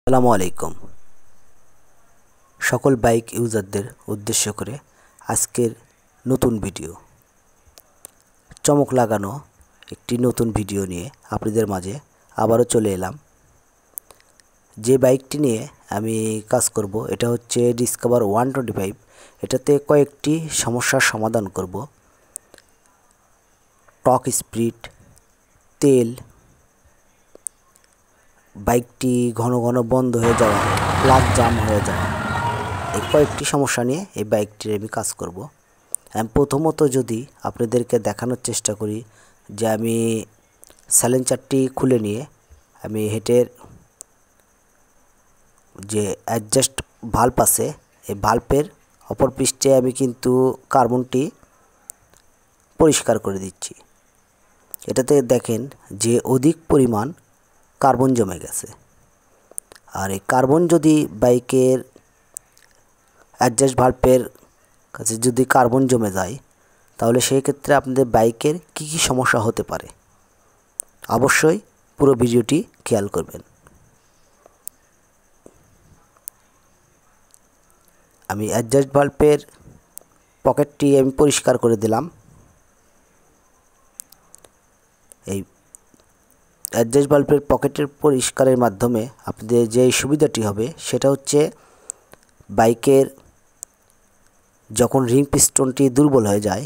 আসসালামু আলাইকুম। সকল বাইক ইউজারদের উদ্দেশ্য করে আজকের নতুন ভিডিও, চমক লাগানো একটি নতুন ভিডিও নিয়ে আপনাদের মাঝে আবারও চলে এলাম। যে বাইকটি নিয়ে আমি কাজ করব এটা হচ্ছে ডিসকভার 125। এটাতে কয়েকটি সমস্যার সমাধান করব। টর্ক স্পিড, তেল, বাইকটি ঘন ঘন বন্ধ হয়ে যাওয়া, প্লাগ জাম হয়ে যাওয়া, এই কয়েকটি সমস্যা নিয়ে এই বাইকটির আমি কাজ করব। আমি প্রথমত যদি আপনাদেরকে দেখানোর চেষ্টা করি যে আমি সাইলেন্সারটি খুলে নিয়ে আমি হেডের যে অ্যাডজাস্ট ভাল্ব আছে এই ভাল্বের অপর পৃষ্ঠে আমি কিন্তু কার্বনটি পরিষ্কার করে দিচ্ছি। এটাতে দেখেন যে অধিক পরিমাণ কার্বন জমে গেছে। আর এই কার্বন যদি বাইকের অ্যাডজাস্ট ভাল্বের কাছে যদি কার্বন জমে যায় তাহলে সেই ক্ষেত্রে আপনাদের বাইকের কি কি সমস্যা হতে পারে অবশ্যই পুরো ভিডিওটি খেয়াল করবেন। আমি অ্যাডজাস্ট ভাল্বের পকেটটি আমি পরিষ্কার করে দিলাম। এই অ্যাডজাস্ট ভাল্বের পকেটের পরিষ্কারের মাধ্যমে আপনাদের যে সুবিধাটি হবে সেটা হচ্ছে বাইকের যখন রিং পিস্টনটি দুর্বল হয়ে যায়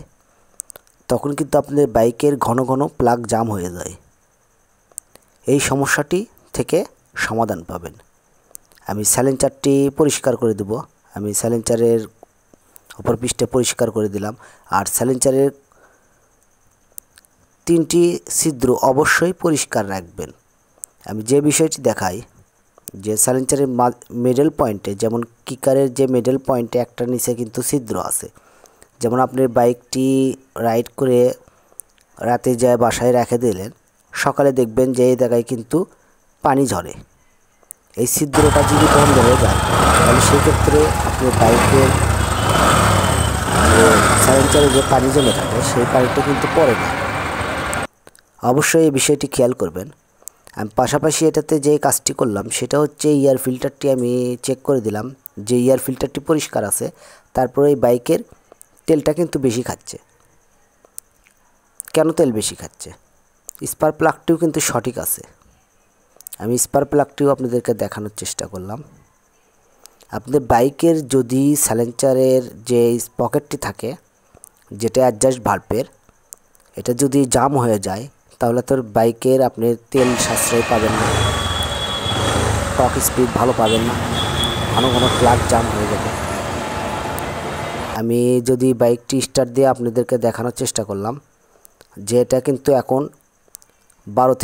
তখন কিন্তু আপনাদের বাইকের ঘন ঘন প্লাগ জাম হয়ে যায়। এই সমস্যাটি থেকে সমাধান পাবেন। আমি সাইলেন্সারটি পরিষ্কার করে দেব। আমি সাইলেন্সারের অপর পৃষ্ঠে পরিষ্কার করে দিলাম। আর সাইলেন্সারের 3টি ছিদ্র অবশ্যই পরিষ্কার রাখবেন। আমি যে বিষয়টি দেখাই যে সাইলেন্সারের মিডল পয়েন্টে, যেমন কিকারের যে মিডল পয়েন্টে একটা নিচে কিন্তু ছিদ্র আছে। যেমন আপনার বাইকটি রাইড করে রাতে যায় বাসায় রেখে দিলেন, সকালে দেখবেন যে এই জায়গায় কিন্তু পানি ঝরে। এই ছিদ্রটা যদি বন্ধ হয়ে যায় তাহলে সেক্ষেত্রে আপনার বাইকের সাইলেন্সারে যে পানি জমে থাকে সেই পানিটা কিন্তু পড়ে না। অবশ্যই এই বিষয়টি খেয়াল করবেন। আমি পাশাপাশি এটাতে যে কাজটি করলাম সেটা হচ্ছে এয়ার ফিল্টারটি আমি চেক করে দিলাম যে এয়ার ফিল্টারটি পরিষ্কার আছে। তারপরে এই বাইকের তেলটা কিন্তু বেশি খাচ্ছে। কেন তেল বেশি খাচ্ছে? স্পার্ক প্লাগটিও কিন্তু সঠিক আছে। আমি স্পার্ক প্লাগটিও আপনাদেরকে দেখানোর চেষ্টা করলাম। আপনাদের বাইকের যদি সাইলেন্সারের যে পকেটটি থাকে যেটা অ্যাডজাস্ট ভাল্বের, এটা যদি জাম হয়ে যায় তাহলে তোর বাইকের আপনি তেল সাশ্রয় পাবেন না, টর্ক স্পিড ভালো পাবেন না, ঘন ঘন প্লাগ জাম হয়ে যাবে। আমি যদি বাইকটি স্টার্ট দিয়ে আপনাদেরকে দেখানোর চেষ্টা করলাম যে এটা কিন্তু এখন 12 থেকে